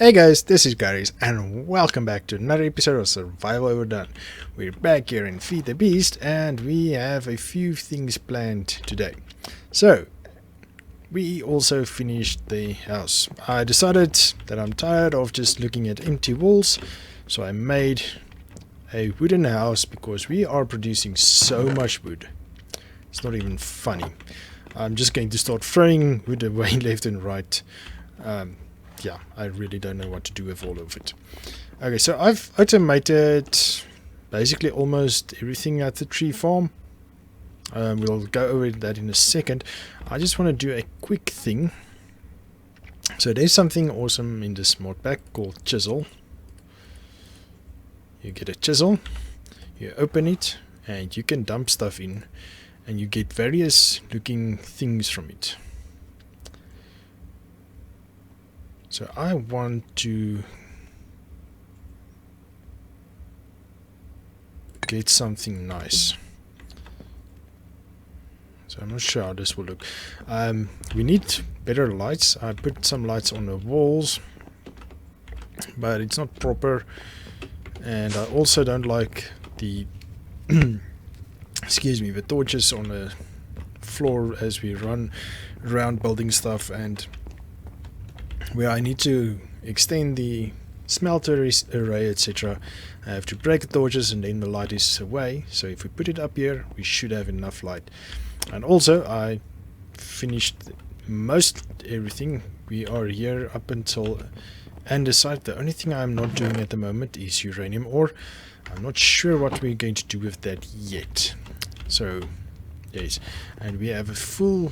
Hey guys, this is Garies and welcome back to another episode of Survival Overdone. We're back here in Feed the Beast and we have a few things planned today. So, we also finished the house. I decided that I'm tired of just looking at empty walls, so I made a wooden house because we are producing so much wood. It's not even funny. I'm just going to start throwing wood away left and right. Yeah, I really don't know what to do with all of it. Okay, so I've automated basically almost everything at the tree farm. We'll go over that in a second. I just want to do a quick thing. So there's something awesome in this mod pack called Chisel. You get a chisel, you open it, and you can dump stuff in, and you get various looking things from it. So I want to get something nice. So I'm not sure how this will look. We need better lights. I put some lights on the walls, but it's not proper. And I also don't like the excuse me, the torches on the floor as we run around building stuff, and where I need to extend the smelter array, etc. I have to break the torches and then the light is away. So if we put it up here, we should have enough light. And also I finished most everything. We are here up until andesite. The only thing I'm not doing at the moment is uranium ore. I'm not sure what we're going to do with that yet. So yes, and we have a full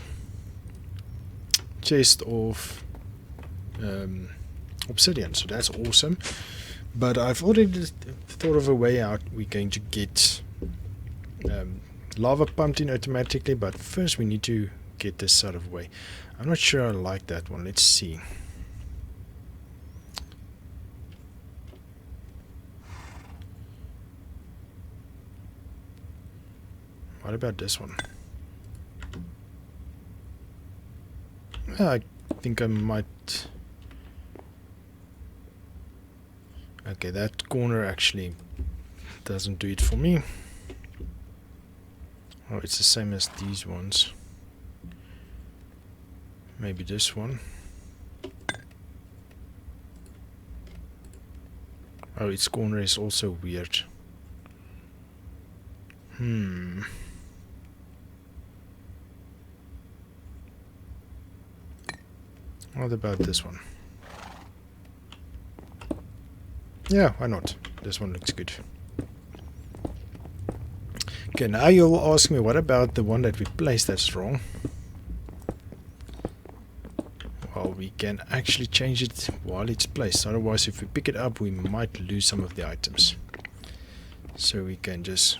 chest of obsidian, so that's awesome. But I've already thought of a way out. We're going to get lava pumped in automatically, but first we need to get this out of the way. I'm not sure I like that one. Let's see. What about this one? I think I might. Okay, that corner actually doesn't do it for me. Oh, it's the same as these ones. Maybe this one. Oh, its corner is also weird. What about this one? Yeah, why not? This one looks good. Okay, now you'll ask me, what about the one that we placed that's wrong? Well, we can actually change it while it's placed. Otherwise, if we pick it up, we might lose some of the items. So we can just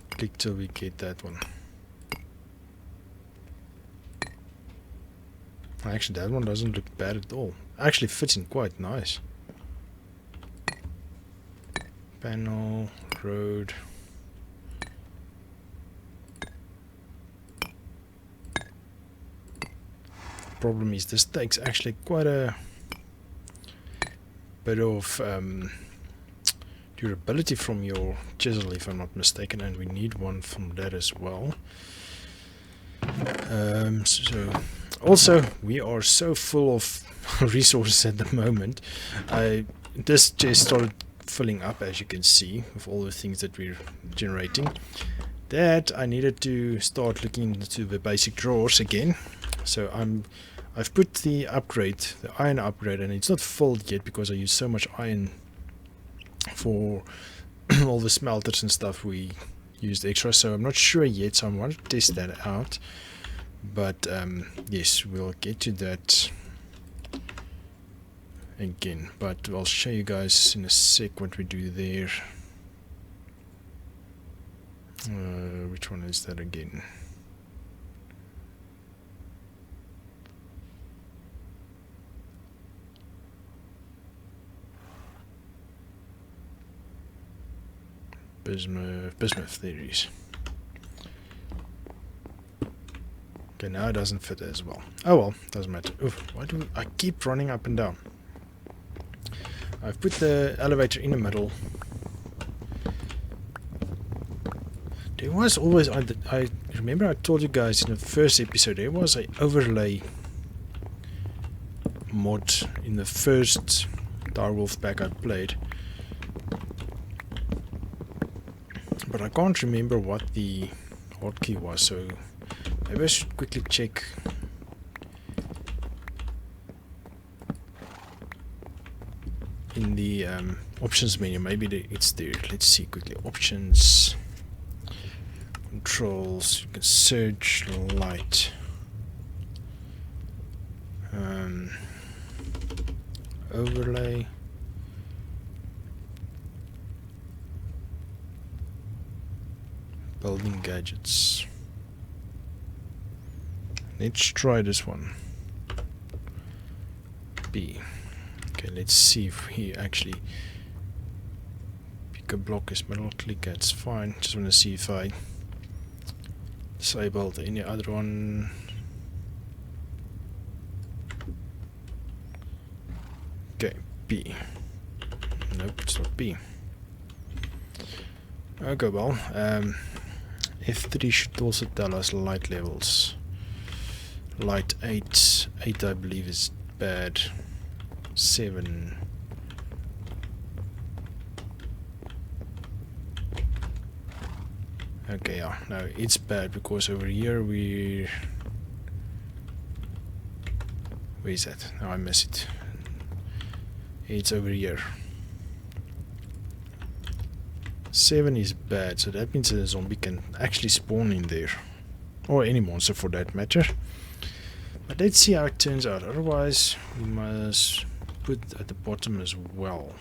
click till we get that one. Actually, that one doesn't look bad at all. Actually fits in quite nice. Panel, road. Problem is this takes actually quite a bit of durability from your chisel, if I'm not mistaken, and we need one from that as well. So also we are so full of resources at the moment. This chest started filling up, as you can see, with all the things that we're generating, that I needed to start looking into the basic drawers again. So I've put the upgrade, the iron upgrade, and it's not filled yet because I use so much iron for all the smelters and stuff we used extra, so I'm not sure yet, so I want to test that out. But yes, we'll get to that again, but I'll show you guys in a sec what we do there. Which one is that again? Bismuth theories. Okay, now it doesn't fit as well. Oh well, doesn't matter. Oof, why do I keep running up and down? I've put the elevator in the middle. There was always, I remember I told you guys in the first episode, there was an overlay mod in the first Direwolf pack I played. But I can't remember what the hotkey was, so maybe I should quickly check. In the options menu, maybe it's there. Let's see quickly. Options, controls, you can search light. Overlay. Building gadgets. Let's try this one. B. Okay, let's see if he actually pick a block as middle click. That's fine. Just want to see if I disabled any other one. Okay, B. Nope, it's not B. Okay, well, F3 should also tell us light levels. Light 8. 8 I believe is bad. 7. Okay, yeah, no, it's bad because over here where is that? Now I miss it. It's over here. 7 is bad, so that means a zombie can actually spawn in there, or any monster for that matter. But let's see how it turns out. Otherwise we must put at the bottom as well.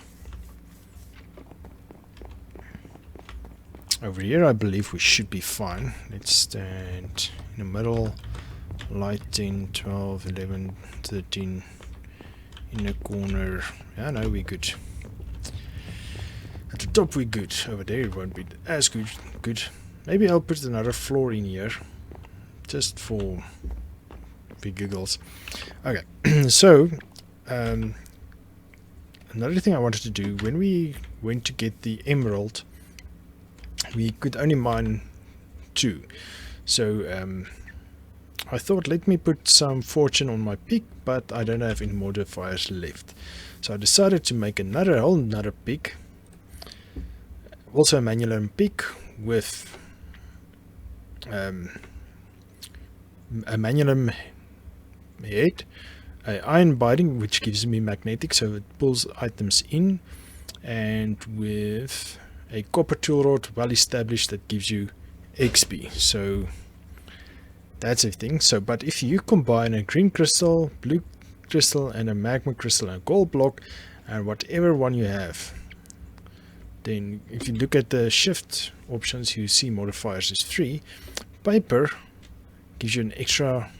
Over here I believe we should be fine. Let's stand in the middle. Light 10, 12, 11, 13 in the corner. Yeah, no, we're good. At the top we're good. Over there it won't be as good. Maybe I'll put another floor in here, just for big giggles. Okay, so another thing I wanted to do, when we went to get the emerald, we could only mine 2. So I thought, let me put some fortune on my pick, but I don't have any modifiers left. So I decided to make whole another pick. Also a manual pick with a manual head, a iron binding which gives me magnetic, so it pulls items in, and with a copper tool rod well established that gives you XP. So that's everything. So, but if you combine a green crystal, blue crystal, and a magma crystal and a gold block, and whatever one you have, then if you look at the shift options, you see modifiers is 3. Paper gives you an extra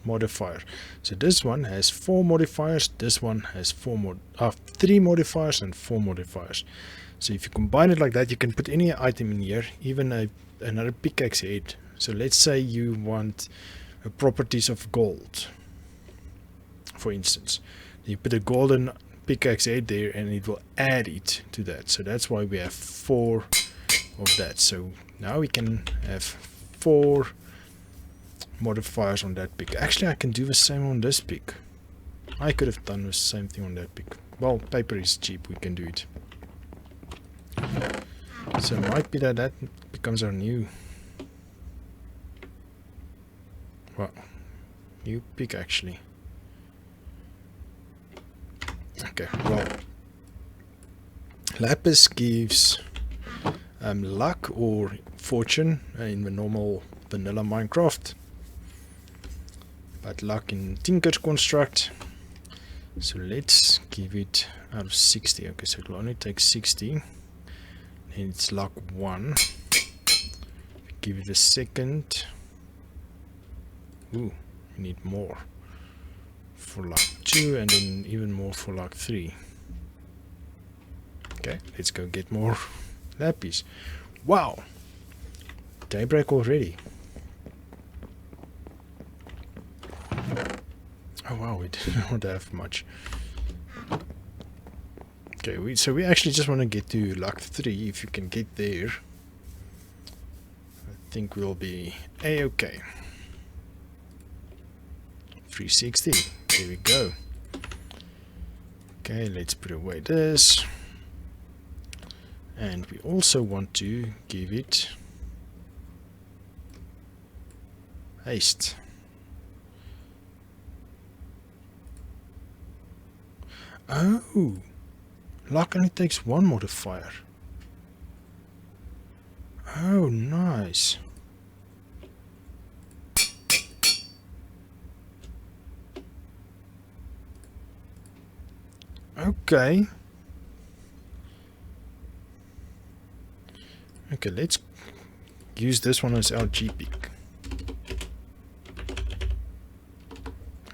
modifier. So this one has 4 modifiers, this one has 3 modifiers and 4 modifiers. So if you combine it like that, you can put any item in here, even another pickaxe head. So let's say you want properties of gold, for instance. You put a golden pickaxe head there and it will add it to that. So that's why we have 4 of that. So now we can have 4 modifiers on that pick. Actually, I can do the same on this pick. I could have done the same thing on that pick. Well, paper is cheap, we can do it. So it might be that becomes our new pick actually. Okay, well, lapis gives luck or fortune in the normal vanilla Minecraft, but luck in Tinker's construct. So let's give it out of 60. Okay, so it will only take 60, and it's luck 1. Give it a second. Ooh, we need more for luck 2, and then even more for luck 3. Okay, let's go get more lapis. Wow, daybreak already. Oh wow, we did not have much. Okay, so we actually just want to get to luck 3. If you can get there, I think we'll be a-okay. 360. There we go. Okay, let's put away this. And we also want to give it haste. Oh, luck only takes 1 modifier. Oh, nice. Okay. Okay, let's use this one as our G pick.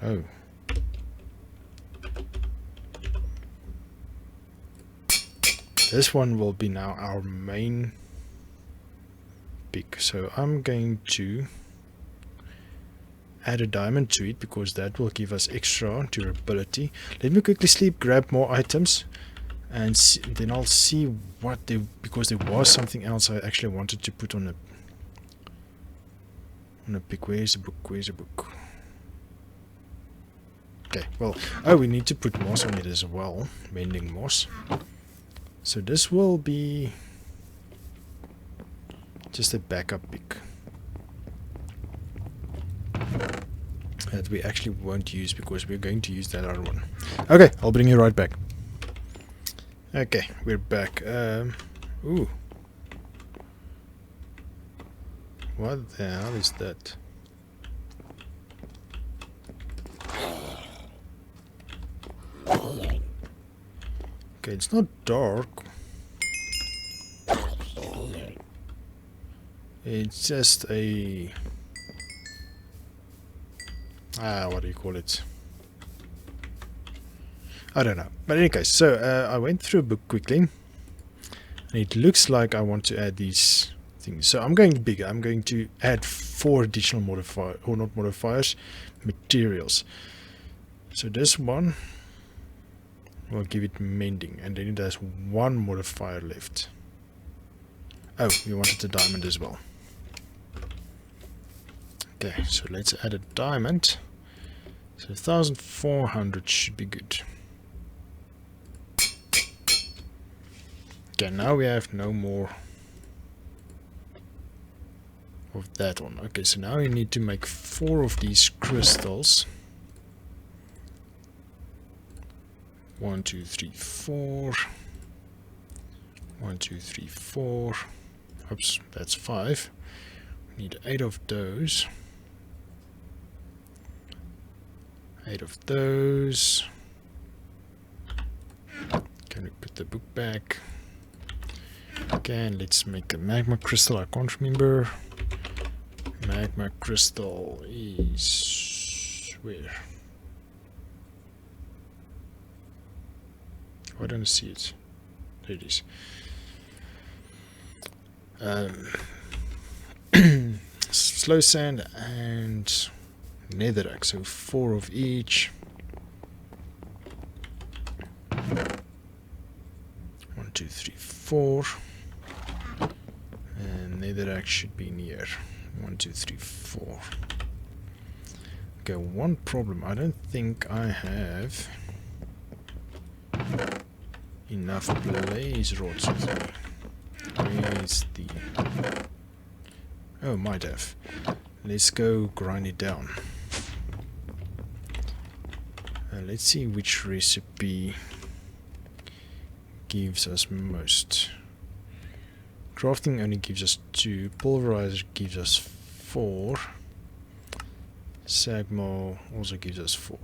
Oh. This one will be now our main pick. So I'm going to add a diamond to it because that will give us extra durability. Let me quickly sleep, grab more items, and then I'll see what because there was something else I actually wanted to put on a pick. Where's the book? Where's the book? Okay, well, oh, we need to put moss on it as well, mending moss. So this will be just a backup pick that we actually won't use because we're going to use that other one. Okay, I'll bring you right back. Okay, we're back. Ooh. What the hell is that? Okay, it's not dark. It's just a... what do you call it? I don't know. But in any case, so I went through a book quickly. And it looks like I want to add these things. So I'm going bigger. I'm going to add 4 additional modifiers, or not modifiers, materials. So this one will give it mending, and then it has 1 modifier left. Oh, we wanted a diamond as well. Okay, so let's add a diamond. So 1400 should be good. Okay, now we have no more of that one. Okay, so now you need to make 4 of these crystals. 1, 2, 3, 4. 1, 2, 3, 4. Oops, that's 5. We need 8 of those. 8 of those. Can we put the book back? Okay, and let's make a magma crystal. I can't remember. Magma crystal is where? I don't see it. There it is. Slow sand and netherrack, so 4 of each. 1, 2, 3, 4. And netherrack should be near. 1, 2, 3, 4. Okay, one problem. I don't think I have enough blaze rods with me. Where's the... Oh, might have. Let's go grind it down. Let's see which recipe gives us most. Crafting only gives us 2. Pulverizer gives us 4. Sagmal also gives us 4.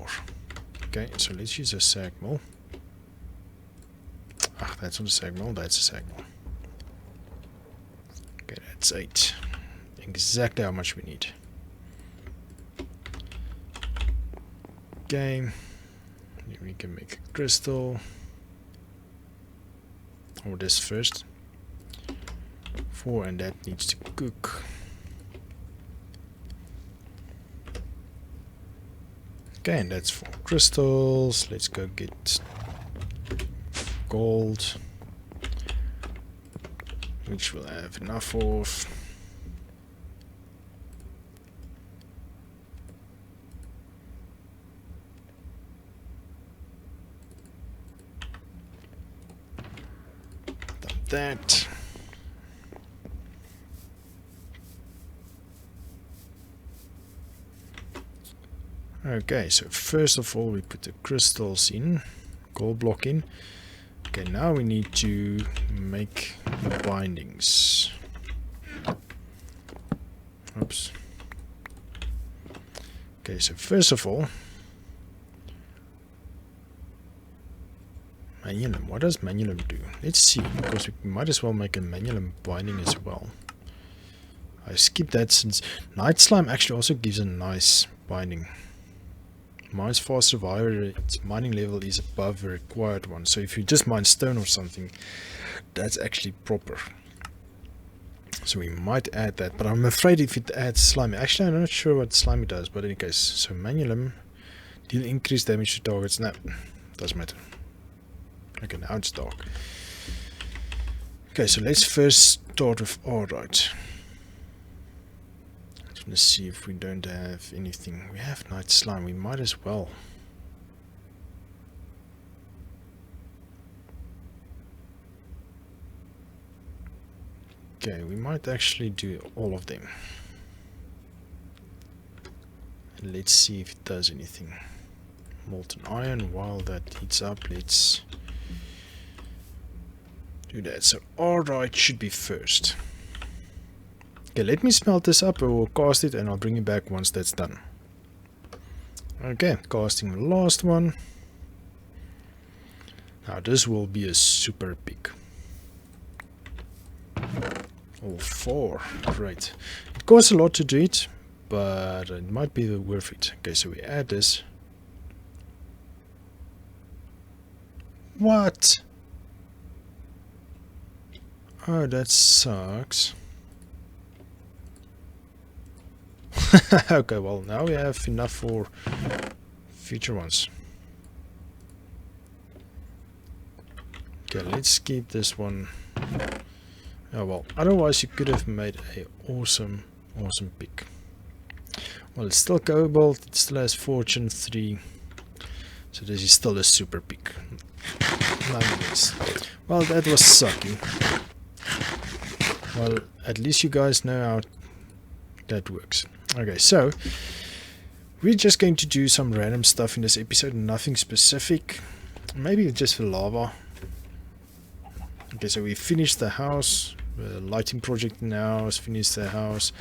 Okay, so let's use a sagmal. Ah, that's not a sagmal, that's a sagmal. Okay, that's 8. Exactly how much we need. Okay, we can make a crystal. Or this first. 4, and that needs to cook. Okay, and that's for crystals. Let's go get gold, which we'll have enough of. Done that. Okay, so first of all we put the crystals in, gold block in. Okay, now we need to make the bindings. Oops. Okay, so first of all, manualum. What does manualum do? Let's see, because we might as well make a manualum binding as well. I skipped that since night slime actually also gives a nice binding. Mines fast survivor, its mining level is above the required one. So if you just mine stone or something, that's actually proper. So we might add that, but I'm afraid if it adds slime, actually I'm not sure what slime it does, but in any case, so manualum, deal increased damage to targets. No, doesn't matter. Okay, now it's dark. Okay, so let's first start with Aurora. Let's see if we don't have anything. We have night slime, we might as well. Okay, we might actually do all of them. And let's see if it does anything. Molten iron, while that heats up, let's do that. So alright should be first. Okay, let me smelt this up, I will cast it and I'll bring it back once that's done. Okay, casting the last one. Now this will be a super pick. All 4, great. It costs a lot to do it, but it might be worth it. Okay, so we add this. What? Oh, that sucks. Okay, well now we have enough for future ones. Okay, let's keep this one. Oh well, otherwise you could have made a awesome pick. Well, it's still cobalt, it still has fortune 3, so this is still a super pick. Nonetheless. Well, that was sucky. Well, at least you guys know how that works. Okay, so we're just going to do some random stuff in this episode, nothing specific. Maybe just the lava. Okay, so we finished the house, the lighting project in the house, finished the house.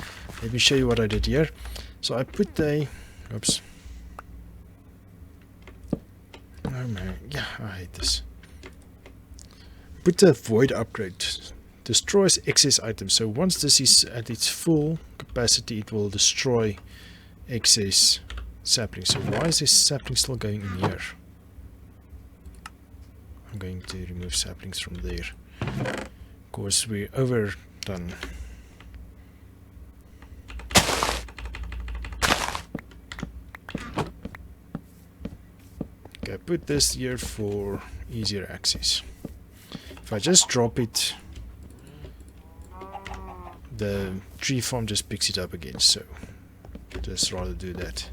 Let me show you what I did here. So I put a, oops. Oh man, yeah, I hate this. Put the void upgrade. Destroys excess items. So once this is at its full capacity, it will destroy excess saplings. So why is this sapling still going in here? I'm going to remove saplings from there. Of course, we're overdone. Okay, put this here for easier access. If I just drop it, the tree farm just picks it up again, so just rather do that.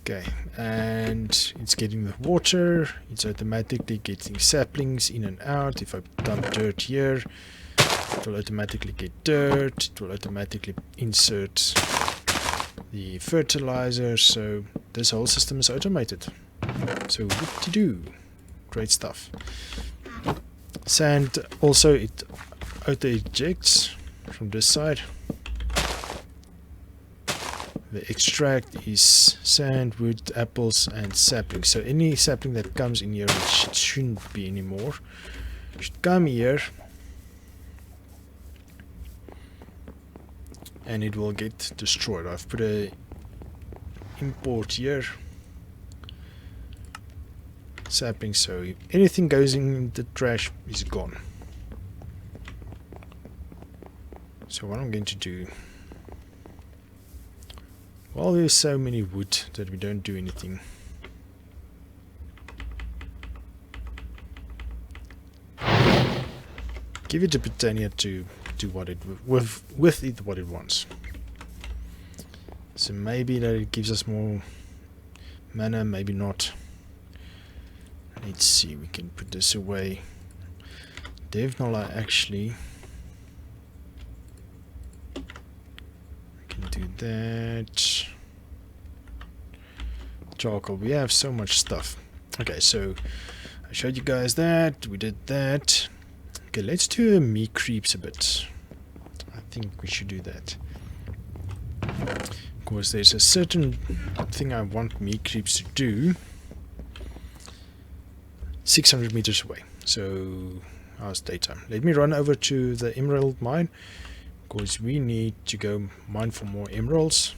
Okay, and it's getting the water, it's automatically getting saplings in and out. If I dump dirt here, it will automatically get dirt, it will automatically insert the fertilizer, so this whole system is automated. So what to do? Great stuff. Sand also, it auto ejects from this side. The extract is sand, wood, apples and saplings. So any sapling that comes in here, which shouldn't be anymore, should come here and it will get destroyed. I've put a import here. Sapling, so if anything goes in the trash is gone. So what I'm going to do, Well, there's so many wood that we don't do anything. Give it to Britannia to do what it with it what it wants. So maybe that it gives us more mana, maybe not. Let's see, we can put this away. Devnola actually. We can do that. Charcoal, we have so much stuff. Okay, so I showed you guys that, we did that. Okay, let's do a me creeps a bit. I think we should do that. Of course, there's a certain thing I want me creeps to do. 600 meters away. So, how's daytime? Let me run over to the emerald mine. Because we need to go mine for more emeralds.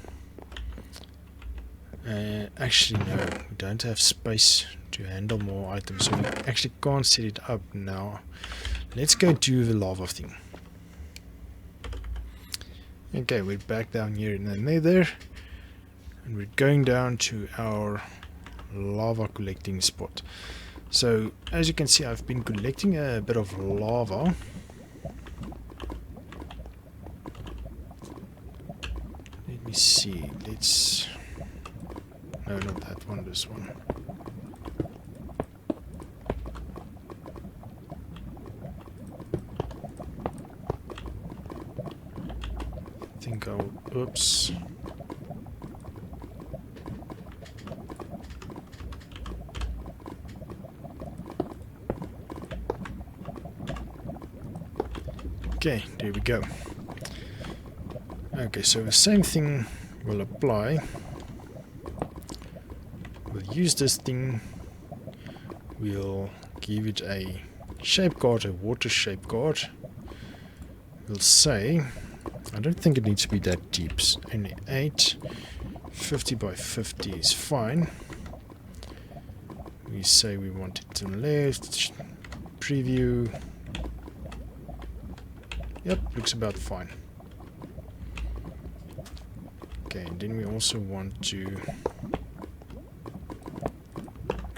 Actually, no. We don't have space to handle more items. So, we actually can't set it up now. Let's go do the lava thing. Okay, we're back down here in the nether. And we're going down to our lava collecting spot. So, as you can see, I've been collecting a bit of lava. Let me see. Let's... No, not that one, this one. I think I'll... Oops. Okay, there we go. Okay, so the same thing will apply. We'll use this thing. We'll give it a shape guard, a water shape guard. We'll say, I don't think it needs to be that deep. Only 8. 50 by 50 is fine. We say we want it to the left. Preview. Yep, looks about fine. Okay, and then we also want to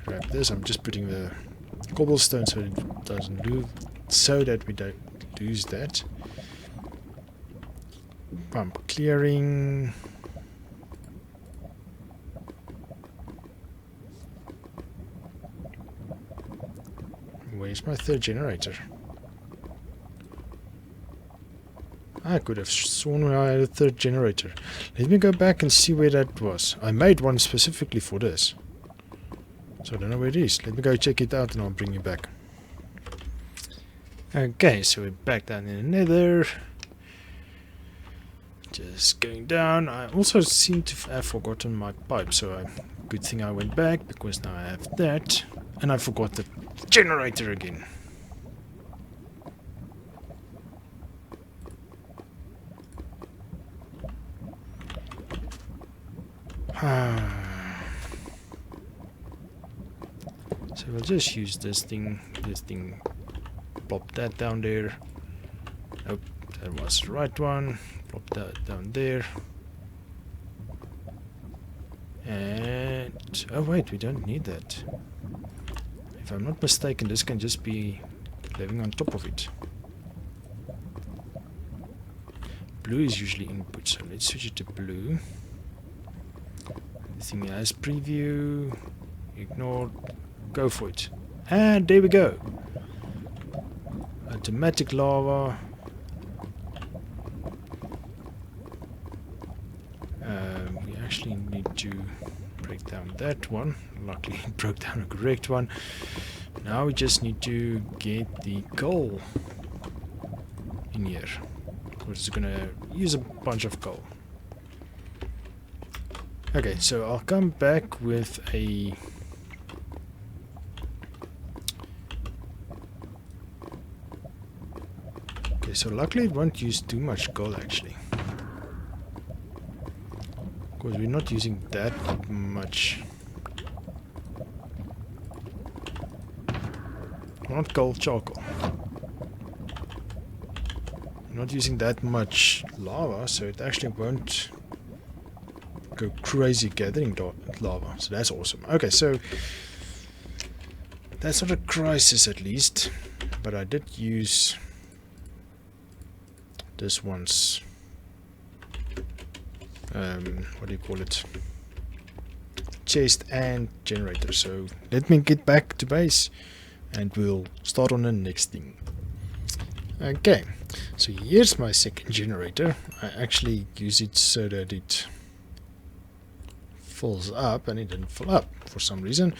grab this. I'm just putting the cobblestone so it doesn't lose, so that we don't lose that. Pump clearing. Where's my third generator? I could have sworn I had a third generator. Let me go back and see where that was. I made one specifically for this. So I don't know where it is. Let me go check it out and I'll bring you back. Okay, so we're back down in the nether. Just going down. I also seem to have forgotten my pipe. So good thing I went back because now I have that. And I forgot the generator again. So we'll just use this thing, plop that down there. Nope, that was the right one. Plop that down there. And, oh wait, we don't need that. If I'm not mistaken, this can just be living on top of it. Blue is usually input, so let's switch it to blue. The thing has preview, ignore, go for it. And there we go. Automatic lava. We actually need to break down that one. Luckily it broke down a correct one. Now we just need to get the coal in here. Because it's gonna use a bunch of coal. Okay, so I'll come back with a... Okay, so luckily it won't use too much coal actually. Because we're not using that much. Not coal, charcoal. We're not using that much lava, so it actually won't go crazy gathering lava. So that's awesome. Okay, so that's not a crisis at least, but I did use this one's what do you call it, chest and generator. So let me get back to base and we'll start on the next thing. Okay, so here's my second generator. I actually use it so that it fills up, and it didn't fill up for some reason.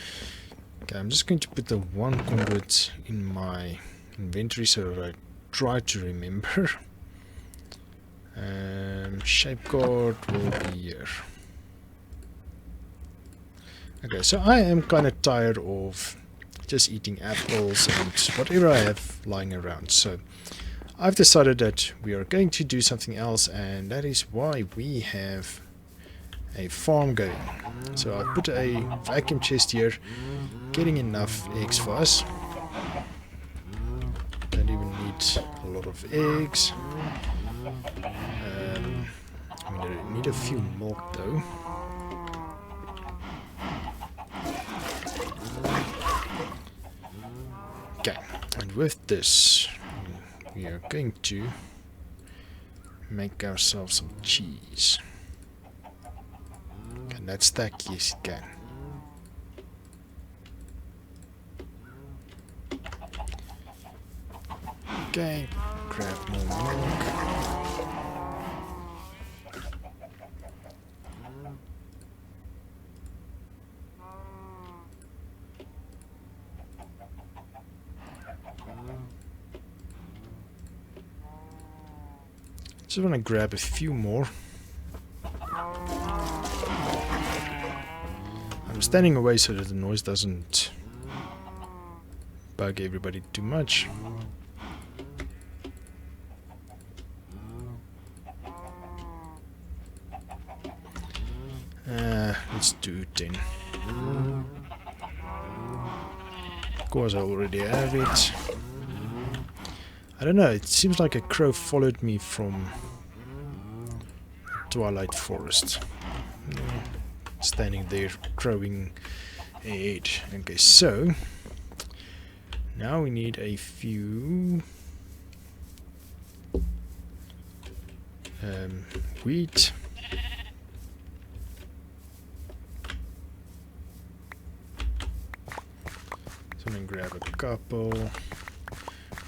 Okay, I'm just going to put the one conduit in my inventory so that I try to remember. Shape card will be here. Okay, so I am kind of tired of just eating apples and whatever I have lying around. So I've decided that we are going to do something else, and that is why we have a farm going. So I put a vacuum chest here, getting enough eggs for us. Don't even need a lot of eggs. I mean, I need a few milk though. Okay, and with this we are going to make ourselves some cheese. Can that stack? Yes, it can. Okay, grab more milk. Just want to grab a few more. I'm standing away so that the noise doesn't bug everybody too much. Let's do 10. Of course I already have it. I don't know, it seems like a crow followed me from Twilight Forest. Standing there, crowing ahead. Okay, so now we need a few wheat. So I'm gonna grab a couple.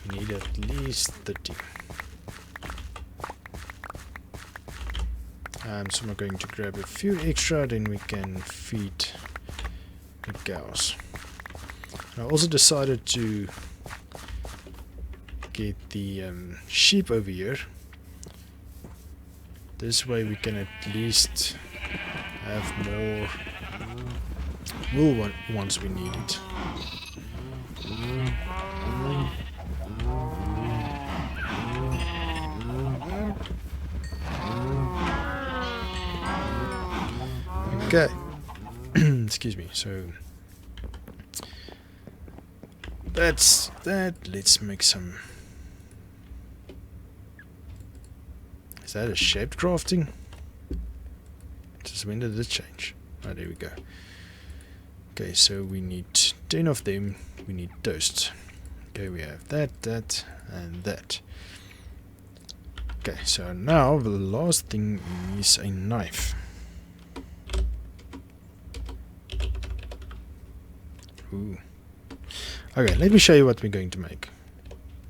We need at least 30. So I'm going to grab a few extra, then we can feed the cows. I also decided to get the sheep over here. This way we can at least have more wool once we need it. Okay, excuse me, so that's that. Let's make some. Is that a shaped crafting? Just when did it change? Oh, there we go. Okay, so we need 10 of them. We need toast. Okay, we have that, that, and that. Okay, so now the last thing is a knife. Ooh. Okay, let me show you what we're going to make.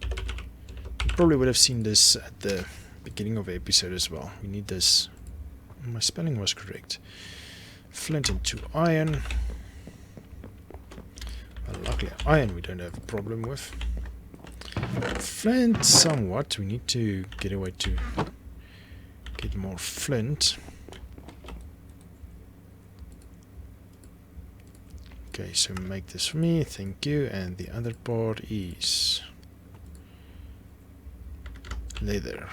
You probably would have seen this at the beginning of the episode as well. We need this. My spelling was correct. Flint and 2 iron. Well, luckily iron we don't have a problem with. Flint somewhat. We need to get away to get more flint. Okay, so make this for me, thank you, and the other part is leather.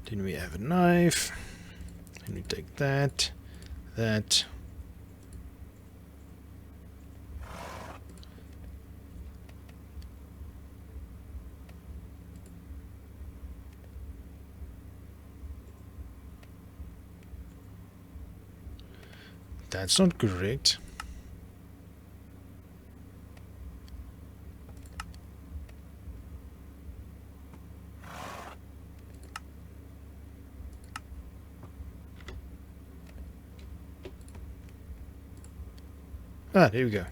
Then we have a knife, and we take that, that, That's not correct. Ah, there we go.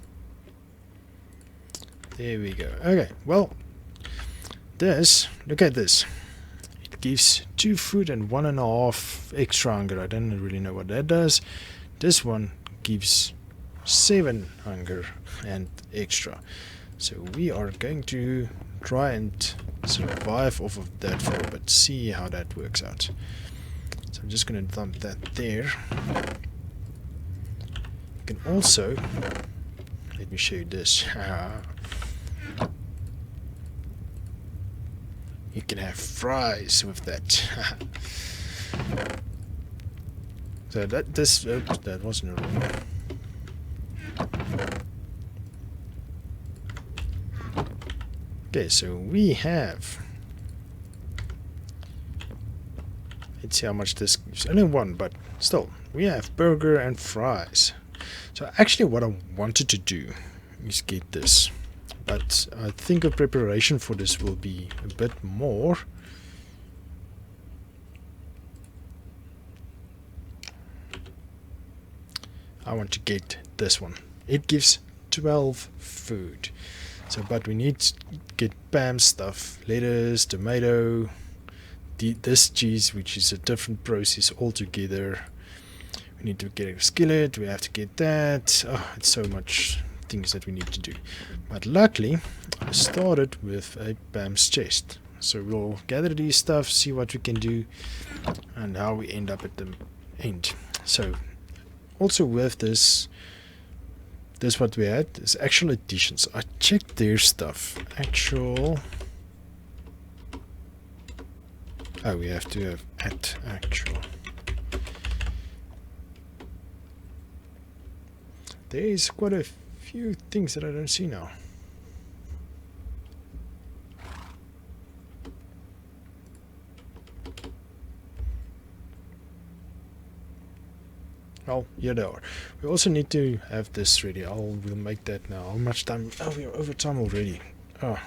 There we go. Okay, well, this, look at this. It gives 2 food and 1.5 extra hunger. I don't really know what that does. This one gives 7 hunger and extra. So we are going to try and survive off of that for a bit, see how that works out. So I'm just going to dump that there. You can also, let me show you this. You can have fries with that. So that wasn't wrong. Okay, so we have. Let's see how much this gives. Only 1, but still, we have burger and fries. So actually, what I wanted to do is get this, but I think a preparation for this will be a bit more. I want to get this one. It gives 12 food. So, but we need to get Pam's stuff: lettuce, tomato, this cheese, which is a different process altogether. We need to get a skillet. We have to get that. Oh, it's so much things that we need to do. But luckily, I started with a Pam's chest. So we'll gather these stuff, see what we can do, and how we end up at the end. So also with this what we had is actual additions. I checked their stuff. Actual. Oh, we have to have at actual. There is quite a few things that I don't see now. Well, here they are. We also need to have this ready. We'll make that now. How much time? Oh, we're over time already. Oh.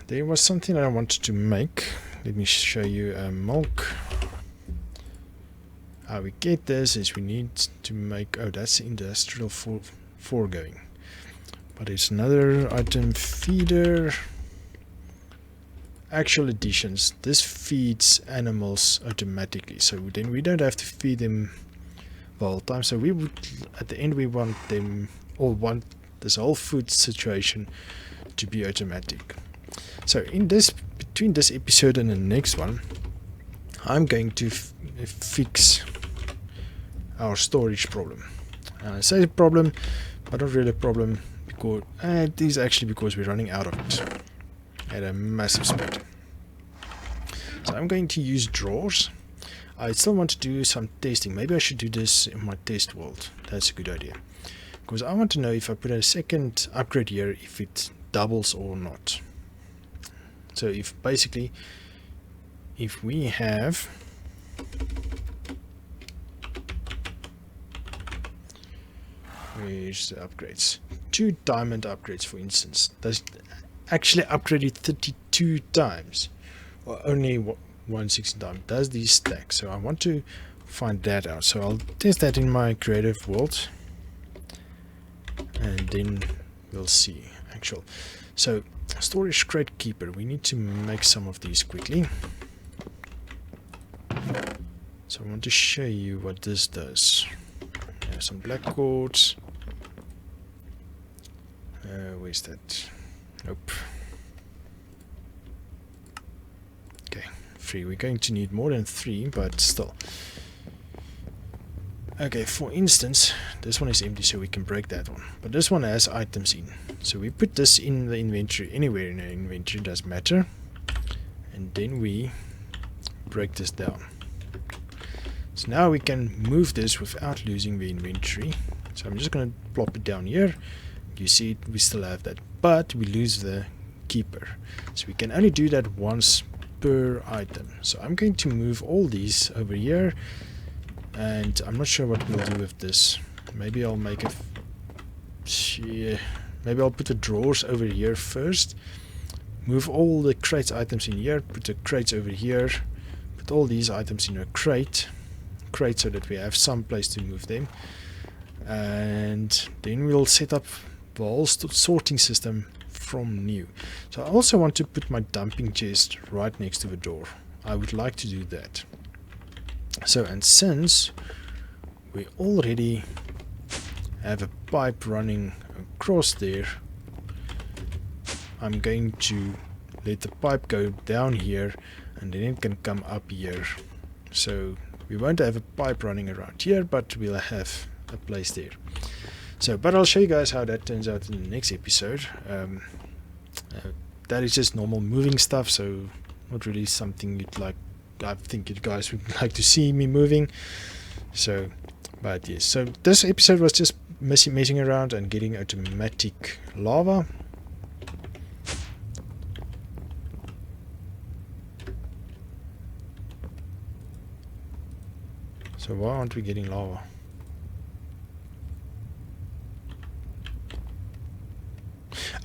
There was something that I wanted to make. Let me show you. Milk. How we get this is we need to make. Oh, that's the industrial foregoing. But it's another item: feeder. Actual additions. This feeds animals automatically, so then we don't have to feed them the whole time. So we would, at the end, we want them, or want this whole food situation to be automatic. So in this, between this episode and the next one, I'm going to fix our storage problem. And I say problem, but not really a problem, because it is actually because we're running out of it at a massive speed. So I'm going to use drawers. I still want to do some testing. Maybe I should do this in my test world. That's a good idea, because I want to know if I put a second upgrade here, if it doubles or not. So if basically, if we have where's the upgrades? 2 diamond upgrades, for instance. Does actually upgraded 32 times, or only 160 times. Does these stack? So I want to find that out. So I'll test that in my creative world, and then we'll see actual. So storage crate keeper, we need to make some of these quickly. So I want to show you what this does. Some black quartz. Where's that? Nope. Okay, 3. We're going to need more than 3, but still. Okay, for instance, this one is empty, so we can break that one. But this one has items in. So we put this in the inventory, anywhere in the inventory, doesn't matter. And then we break this down. So now we can move this without losing the inventory. So I'm just going to plop it down here. You see, we still have that, but we lose the keeper. So we can only do that once per item. So I'm going to move all these over here, and I'm not sure what we'll do with this. Maybe I'll make a maybe I'll put the drawers over here first, move all the crates items in here, put the crates over here, put all these items in a crate so that we have some place to move them, and then we'll set up the whole sorting system from new. So I also want to put my dumping chest right next to the door. I would like to do that. So, and since we already have a pipe running across there, I'm going to let the pipe go down here and then it can come up here. So we won't have a pipe running around here, but we'll have a place there. So, but I'll show you guys how that turns out in the next episode. That is just normal moving stuff, so not really something you'd like. I think you guys would like to see me moving. So, but yes, so this episode was just messing around and getting automatic lava. So why aren't we getting lava?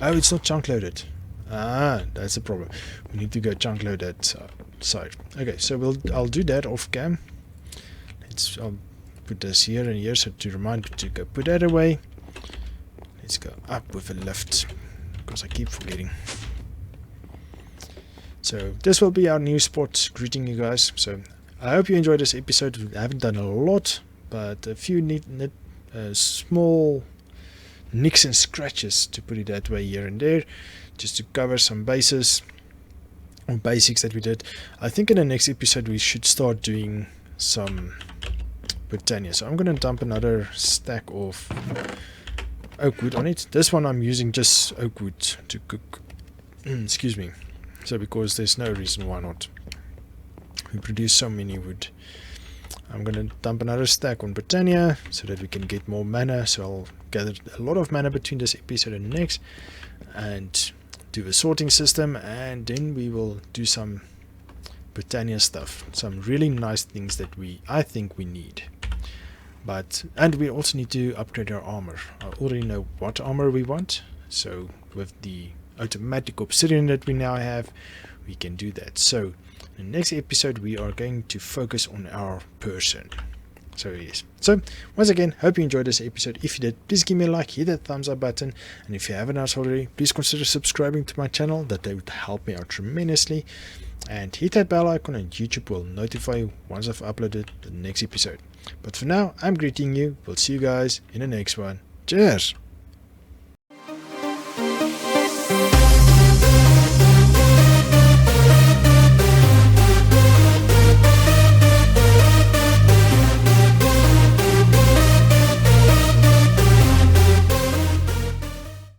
Oh, it's not chunk loaded. Ah, that's the problem. We need to go chunk load that side. Okay, so I'll do that off cam. I'll put this here and here, so to remind me to go put that away. Let's go up with a lift, because I keep forgetting. So this will be our new spot greeting you guys. So I hope you enjoyed this episode. We haven't done a lot, but a few small nicks and scratches, to put it that way, here and there, just to cover some bases or basics that we did. I think in the next episode we should start doing some Britannia. So I'm going to dump another stack of oak wood on it. This one I'm using just oak wood to cook. Excuse me. So because there's no reason why not. We produce so many wood. I'm going to dump another stack on Britannia so that we can get more mana. So I'll gather a lot of mana between this episode and the next, and do a sorting system, and then we will do some Britannia stuff, some really nice things that I think we need. And we also need to upgrade our armor. I already know what armor we want, so with the automatic obsidian that we now have, we can do that. So in the next episode we are going to focus on our person. So yes. So once again, hope you enjoyed this episode. If you did, please give me a like, hit that thumbs up button, and if you haven't already, please consider subscribing to my channel. That would help me out tremendously. And hit that bell icon, and YouTube will notify you once I've uploaded the next episode. But for now, I'm greeting you. We'll see you guys in the next one. Cheers!